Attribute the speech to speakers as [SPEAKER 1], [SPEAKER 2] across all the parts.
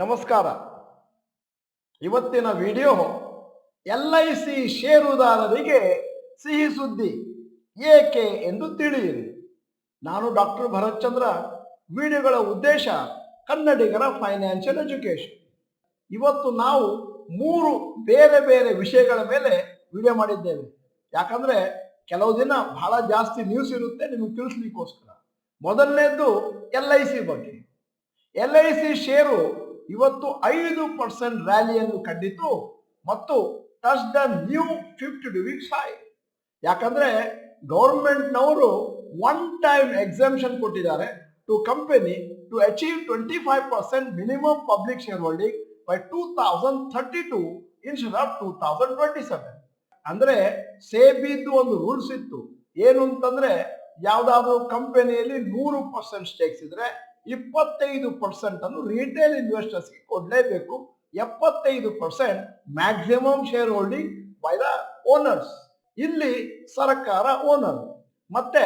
[SPEAKER 1] ನಮಸ್ಕಾರ. ಇವತ್ತಿನ video LIC ಷೇರುದಾರರಿಗೆ ಸಿಹಿ ಸುದ್ದಿ ಏಕೆ ಎಂದು ತಿಳಿಯಿರಿ. ನಾನು ಡಾಕ್ಟರ್ ಭರತ್ ಚಂದ್ರ. ವಿಡಿಯೋಗಳ ಉದ್ದೇಶ ಕನ್ನಡಿಗರ ಫೈನಾನ್ಷಿಯಲ್ ಎಜುಕೇಶನ್. ಇವತ್ತು ನಾವು 3 ಬೇರೆ ಬೇರೆ ವಿಷಯಗಳ ಮೇಲೆ ವಿಡಿಯೋ ಮಾಡಿದ್ದೇವೆ. ಯಾಕಂದ್ರೆ ಕೆಲವು ದಿನ ಬಹಳ ಜಾಸ್ತಿ ನ್ಯೂಸ್ ಇರುತ್ತೆ ನಿಮಗೆ ತಿಳಿಸ್ಲಿಕ್ಕೋಸ್ಕರ. ಮೊದಲನೇದು LIC ಬಗ್ಗೆ. LIC ಷೇರು ಇವತ್ತು 5% ರ್ಯಾಲಿಯನ್ನು ಕಂಡಿತು ಮತ್ತು touch the new 50 weeks high. ಯಾಕಂದ್ರೆ ಗೌರ್ಮೆಂಟ್ನವರು ಒನ್ ಟೈಮ್ ಎಕ್ಸಾಮ್ಷನ್ ಕೊಟ್ಟಿದ್ದಾರೆ to company to achieve 25% minimum public share holding by 2032 instead of 2027. ಅಂದ್ರೆ ಸೇಬಿದ್ದು ಒಂದು ರೂಲ್ಸ್ ಇತ್ತು. ಏನು ಅಂತಂದ್ರೆ ಯಾವ್ದಾದ್ರು ಕಂಪನಿಯಲ್ಲಿ 100% ಸ್ಟೇಕ್ಸ್ ಇದ್ರೆ 25% ಅನ್ನು ರಿಟೇಲ್ ಇನ್ವೆಸ್ಟರ್ಸ್ಗೆ ಕೊಡಲೇಬೇಕು. 75% maximum share holding by the owners. ಇಲ್ಲಿ ಸರ್ಕಾರ ಓನರ್. ಮತ್ತೆ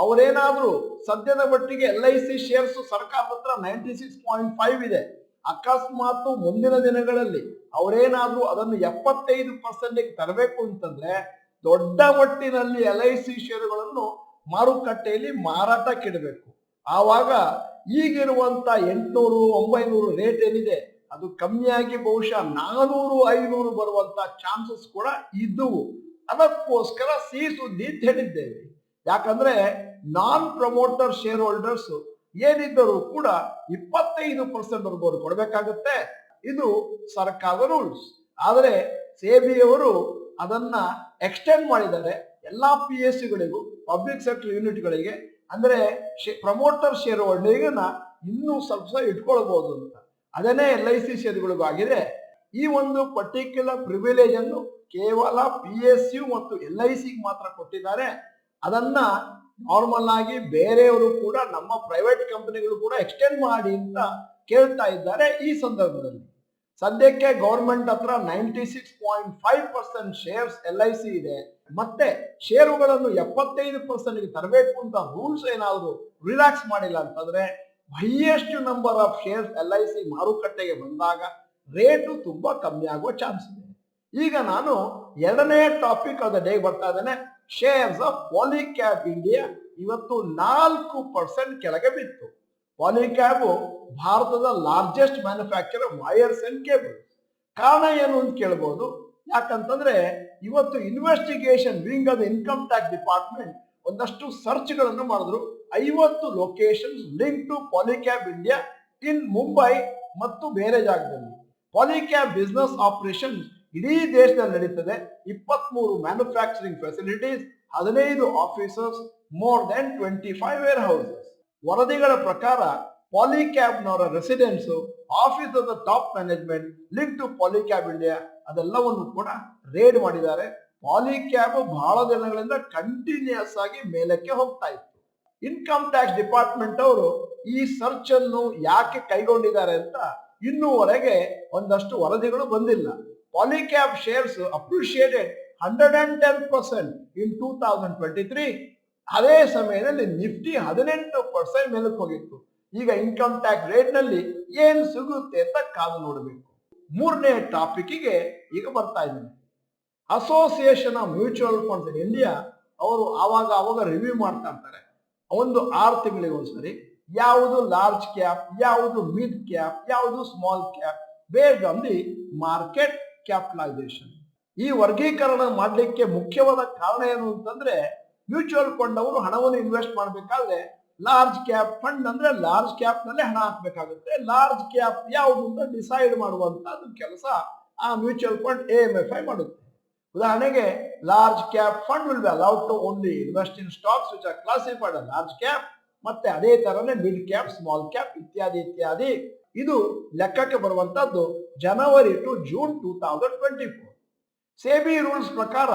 [SPEAKER 1] ಅವರೇನಾದ್ರೂ ಸದ್ಯದ ಮಟ್ಟಿಗೆ LIC ಶೇರ್ಸ್ ಸರ್ಕಾರದ ಹತ್ರ 96.5 ಇದೆ. ಅಕಸ್ಮಾತ್ ಮುಂದಿನ ದಿನಗಳಲ್ಲಿ ಅವರೇನಾದ್ರೂ ಅದನ್ನು 75% ತರಬೇಕು ಅಂತಂದ್ರೆ ದೊಡ್ಡ ಮಟ್ಟಿನಲ್ಲಿ LIC ಷೇರುಗಳನ್ನು ಮಾರುಕಟ್ಟೆಯಲ್ಲಿ ಮಾರಾಟಕ್ಕಿಡಬೇಕು. ಆವಾಗ ಈಗಿರುವಂತ 800-900 ರೇಟ್ ಏನಿದೆ ಅದು ಕಮ್ಮಿಯಾಗಿ ಬಹುಶಃ 400-500 ಬರುವಂತ ಚಾನ್ಸಸ್ ಕೂಡ ಇದ್ದವು. ಅದಕ್ಕೋಸ್ಕರ ಸಿಹಿ ಸುದ್ದಿ ಅಂತ ಹೇಳಿದ್ದೇವೆ. ಯಾಕಂದ್ರೆ ನಾನ್ ಪ್ರಮೋಟರ್ ಶೇರ್ ಹೋಲ್ಡರ್ಸ್ ಏನಿದ್ದರೂ ಕೂಡ 25% ವರ್ಗು ಕೊಡಬೇಕಾಗುತ್ತೆ. ಇದು ಸರ್ಕಾರದ ರೂಲ್ಸ್. ಆದರೆ ಸೇಬಿಯವರು ಅದನ್ನ ಎಕ್ಸ್ಟೆಂಡ್ ಮಾಡಿದ್ದಾರೆ ಎಲ್ಲಾ PSUಗಳಿಗೂ, ಪಬ್ಲಿಕ್ ಸೆಕ್ಟರ್ ಯೂನಿಟ್ಗಳಿಗೆ. ಅಂದ್ರೆ ಪ್ರಮೋಟರ್ ಶೇರ್ ಹೋಲ್ಡಿಂಗ್ ಇನ್ನೂ ಸ್ವಲ್ಪ ಇಟ್ಕೊಳ್ಬಹುದು ಅಂತ. ಅದನ್ನೇ LIC ಷೇರುಗಳಿಗೂ ಆಗಿದೆ. ಈ ಒಂದು ಪರ್ಟಿಕ್ಯುಲರ್ ಪ್ರಿವಿಲೇಜ್ ಅನ್ನು ಕೇವಲ PSU ಮತ್ತು LIC ಮಾತ್ರ ಕೊಟ್ಟಿದ್ದಾರೆ. ಅದನ್ನ ನಾರ್ಮಲ್ ಆಗಿ ಬೇರೆಯವರು ಕೂಡ ನಮ್ಮ ಪ್ರೈವೇಟ್ ಕಂಪನಿಗಳು ಕೂಡ ಎಕ್ಸ್ಟೆಂಡ್ ಮಾಡಿ ಅಂತ ಕೇಳ್ತಾ ಇದ್ದಾರೆ. ಈ ಸಂದರ್ಭದಲ್ಲಿ ಸದ್ಯಕ್ಕೆ ಗೌರ್ಮೆಂಟ್ ಹತ್ರ 96.5% ಶೇರ್ಸ್ LIC ಇದೆ. ಮತ್ತೆ ಷೇರುಗಳನ್ನು 75% ತರಬೇಕು ಅಂತ ರೂಲ್ಸ್ ಏನಾದ್ರು ರಿಲ್ಯಾಕ್ಸ್ ಮಾಡಿಲ್ಲ ಅಂತಂದ್ರೆ highest number of shares LIC ಮಾರುಕಟ್ಟೆಗೆ ಬಂದಾಗ ರೇಟು ತುಂಬಾ ಕಮ್ಮಿ ಆಗುವ ಚಾನ್ಸ್ ಇದೆ. ಈಗ ನಾನು ಎರಡನೇ ಟಾಪಿಕ್ ಆಫ್ ದ ಡೇ ಬರ್ತಾ ಇದ್ದೇನೆ. ಶೇರ್ಸ್ ಆಫ್ ಪಾಲಿಕ್ಯಾಬ್ ಇಂಡಿಯಾ ಇವತ್ತು 4% ಕೆಳಗೆ ಬಿತ್ತು. ಪಾಲಿಕ್ಯಾಬ್ ಭಾರತದ largest manufacturer wires and cable. ಕಾರಣ ಏನು ಅಂತ ಕೇಳಬಹುದು. ಯಾಕಂತಂದ್ರೆ ಇವತ್ತು investigation wing of income tax department ಒಂದಷ್ಟು ಸರ್ಚ್ ಗಳನ್ನು ಮಾಡಿದ್ರು. 50 locations link to Polycab India in Mumbai ಮತ್ತು ಬೇರೆ ಜಾಗದಲ್ಲಿ. ಪಾಲಿಕ್ಯಾಬ್ ಬಿಸ್ನೆಸ್ ಆಪರೇಷನ್ ಇಡೀ ದೇಶದಲ್ಲಿ ನಡೀತದೆ. 23 manufacturing facilities, 15 officers, more than 25 ವೇರ್ ಹೌಸಸ್. ವರದಿಗಳ ಪ್ರಕಾರ ಪಾಲಿಕ್ಯಾಬ್ನವರ residence, office of the top management link to Polycab India ಅದೆಲ್ಲವನ್ನು ಕೂಡ ರೇಡ್ ಮಾಡಿದ್ದಾರೆ. ಪಾಲಿಕ್ಯಾಬ್ ಬಹಳ ದಿನಗಳಿಂದ ಕಂಟಿನ್ಯೂಸ್ ಆಗಿ ಮೇಲಕ್ಕೆ ಹೋಗ್ತಾ ಇತ್ತು. ಇನ್ಕಮ್ ಟ್ಯಾಕ್ಸ್ ಡಿಪಾರ್ಟ್ಮೆಂಟ್ ಅವರು ಈ ಸರ್ಚ್ ಅನ್ನು ಯಾಕೆ ಕೈಗೊಂಡಿದ್ದಾರೆ ಅಂತ ಇನ್ನೂವರೆಗೆ ಒಂದಷ್ಟು ವರದಿಗಳು ಬಂದಿಲ್ಲ. ಪಾಲಿಕ್ಯಾಬ್ ಶೇರ್ಸ್ ಅಪ್ರಿಷಿಯೇಟೆಡ್ 110% ಇನ್ 2023. ಅದೇ ಸಮಯದಲ್ಲಿ ನಿಫ್ಟಿ 18% ಮೇಲಕ್ಕೆ ಹೋಗಿತ್ತು. ಈಗ ಇನ್ಕಮ್ ಟ್ಯಾಕ್ಸ್ ರೇಟ್ ನಲ್ಲಿ ಏನ್ ಸಿಗುತ್ತೆ ಅಂತ ಕಾದು ನೋಡಬೇಕು. ಮೂರನೇ ಟಾಪಿಕ್ಗೆ ಈಗ ಬರ್ತಾ ಇದ್ದೀನಿ. Association of mutual funds in India ಅವರು ಆವಾಗ ರಿವ್ಯೂ ಮಾಡ್ತಾ ಇರ್ತಾರೆ. ಒಂದು 6 ತಿಂಗಳಿಗೆ ಒಂದ್ಸರಿ ಯಾವುದು ಲಾರ್ಜ್ ಕ್ಯಾಪ್, ಯಾವುದು ಮಿಡ್ ಕ್ಯಾಪ್, ಯಾವುದು small cap based on the market capitalisation. ಈ ವರ್ಗೀಕರಣ ಮಾಡಲಿಕ್ಕೆ ಮುಖ್ಯವಾದ ಕಾರಣ ಏನು ಅಂತಂದ್ರೆ ಮ್ಯೂಚುವಲ್ ಫಂಡ್ ಅವರು ಹಣವನ್ನು ಇನ್ವೆಸ್ಟ್ ಮಾಡಬೇಕಾದ್ರೆ ಲಾರ್ಜ್ ಕ್ಯಾಪ್ ಫಂಡ್ ಅಂದ್ರೆ ಲಾರ್ಜ್ ಕ್ಯಾಪ್ ನಲ್ಲಿ ಹಣ ಹಾಕಬೇಕಾಗುತ್ತೆ. ಲಾರ್ಜ್ ಕ್ಯಾಪ್ ಯಾವುದು ಅಂತ ಡಿಸೈಡ್ ಮಾಡುವಂತದ್ದು ಕೆಲಸ ಆ ಮ್ಯೂಚುವಲ್ ಫಂಡ್ AMFI ಮಾಡುತ್ತೆ. ಉದಾಹರಣೆಗೆ large cap fund will be allowed to only invest in stocks which are classified as large cap. ಮತ್ತೆ ಅದೇ ತರನೇ ಮಿಡ್ ಕ್ಯಾಪ್, ಸ್ಮಾಲ್ ಕ್ಯಾಪ್ ಇತ್ಯಾದಿ ಇತ್ಯಾದಿ. ಇದು ಲೆಕ್ಕಕ್ಕೆ ಬರುವಂತದ್ದು ಜನವರಿ ಟು ಜೂನ್ 2024. ಸೇಬಿ ರೂಲ್ಸ್ ಪ್ರಕಾರ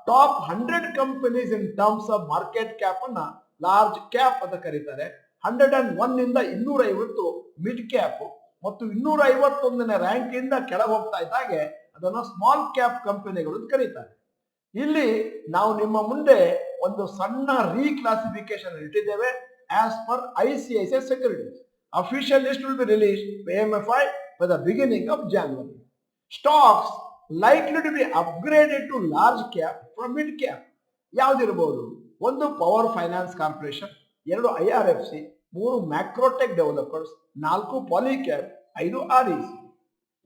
[SPEAKER 1] top 100 companies in terms of market cap ಅನ್ನ ಲಾರ್ಜ್ ಕ್ಯಾಪ್ ಅಂತ ಕರೀತಾರೆ. 101 ಇಂದ 250 ಮಿಡ್ ಕ್ಯಾಪ್ ಮತ್ತು 251ನೇ ರ್ಯಾಂಕ್ ಇಂದ ಕೆಳಗೆ ಹೋಗ್ತಾ ಇದ್ದಾಗೆ ಅದನ್ನ ಸ್ಮಾಲ್ ಕ್ಯಾಪ್ ಕಂಪನಿಗಳು ಅಂತ ಕರೀತಾರೆ. ಇಲ್ಲಿ ನಾವು ನಿಮ್ಮ ಮುಂದೆ ಒಂದು ಸಣ್ಣ ರೀಕ್ಲಾಸಿಫಿಕೇಶನ್ ಇಟ್ಟಿದ್ದೇವೆ. As per ICICI securities official list will be released AMFI by the beginning of January. Stocks likely to be upgraded to large cap from mid cap. ಯಾವ್ದಿರಬಹುದು? ಒಂದು power finance corporation, 2 IRFC, 3 Macrotech developers, 4 Polycab, 5 REC.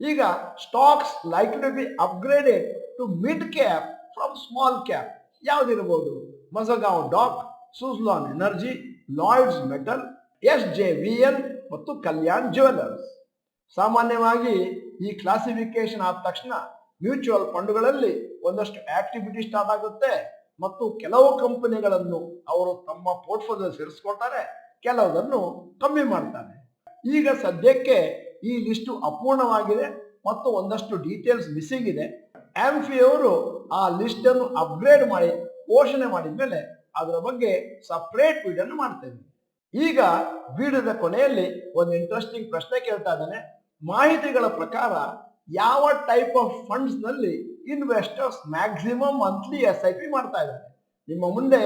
[SPEAKER 1] ಈಗ stocks likely to be upgraded to mid cap from small cap ಯಾವ್ದಿರಬಹುದು? Mazagon dock, Suzlon energy, Lloyds metal, SJVN ಮತ್ತು Kalyan jewellers. ಸಾಮಾನ್ಯವಾಗಿ ಈ classification ಆದ ತಕ್ಷಣ mutual ಫಂಡ್ಗಳಲ್ಲಿ ಒಂದಷ್ಟು ಆಕ್ಟಿವಿಟಿ ಸ್ಟಾರ್ಟ್ ಆಗುತ್ತೆ ಮತ್ತು ಕೆಲವು ಕಂಪನಿಗಳನ್ನು ಅವರು ತಮ್ಮ ಪೋರ್ಟ್ಫೋಲಿಯೋ ಸೇರಿಸ್ಕೊಳ್ತಾರೆ, ಕೆಲವುದನ್ನು ಕಮ್ಮಿ ಮಾಡ್ತಾರೆ. ಈಗ ಸದ್ಯಕ್ಕೆ ಈ ಲಿಸ್ಟು ಅಪೂರ್ಣವಾಗಿದೆ ಮತ್ತು ಒಂದಷ್ಟು ಡೀಟೇಲ್ಸ್ ಮಿಸ್ಸಿಂಗ್ ಇದೆ. ಆಂಫಿ ಅವರು ಆ ಲಿಸ್ಟ್ ಅನ್ನು ಅಪ್ಗ್ರೇಡ್ ಮಾಡಿ ಘೋಷಣೆ ಮಾಡಿದ ಮೇಲೆ ಅದರ ಬಗ್ಗೆ ಸಪರೇಟ್ ವಿಡಿಯೋನ ಮಾಡ್ತೇವೆ. ಈಗ ವಿಡಿಯೋದ ಕೊನೆಯಲ್ಲಿ ಒಂದು ಇಂಟ್ರೆಸ್ಟಿಂಗ್ ಪ್ರಶ್ನೆ ಕೇಳ್ತಾ ಇದ್ದಾನೆ. ಮಾಹಿತಿಗಳ ಪ್ರಕಾರ ಯಾವ ಟೈಪ್ ಆಫ್ ಫಂಡ್ಸ್ ನಲ್ಲಿ ಇನ್ವೆಸ್ಟರ್ಸ್ ಮ್ಯಾಕ್ಸಿಮಮ್ ಮಂತ್ಲಿ SIP ಮಾಡ್ತಾ ಇದ್ದಾರೆ? ನಿಮ್ಮ ಮುಂದೆ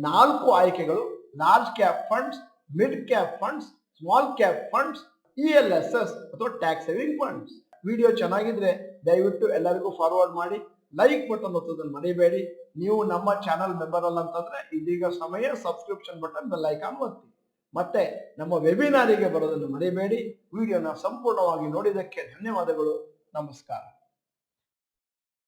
[SPEAKER 1] 4 ಆಯ್ಕೆಗಳು: large cap funds, mid cap funds, small cap funds, ELSS ಅಥವಾ ಟ್ಯಾಕ್ಸ್ ಸೇವಿಂಗ್ ಫಂಡ್ಸ್. ವಿಡಿಯೋ ಚೆನ್ನಾಗಿದ್ರೆ ದಯವಿಟ್ಟು ಎಲ್ಲರಿಗೂ ಫಾರ್ವರ್ಡ್ ಮಾಡಿ, ಲೈಕ್ ಬಟನ್ ಒತ್ತೋದನ್ನು ಮರಿಬೇಡಿ. ನೀವು ನಮ್ಮ ಚಾನಲ್ ಮೆಂಬರ್ ಅಲ್ಲ ಅಂತಂದ್ರೆ ಇದೀಗ ಸಮಯ ಸಬ್ಸ್ಕ್ರಿಪ್ಷನ್ ಬಟನ್ ಬೆಲ್ ಐಕಾನ್ ಒತ್ತಿ. ಮತ್ತೆ ನಮ್ಮ ವೆಬಿನಾರಿಗೆ ಬರೋದನ್ನು ಮರಿಬೇಡಿ. ವಿಡಿಯೋನ ಸಂಪೂರ್ಣವಾಗಿ ನೋಡಿದ್ದಕ್ಕೆ ಧನ್ಯವಾದಗಳು. ನಮಸ್ಕಾರ.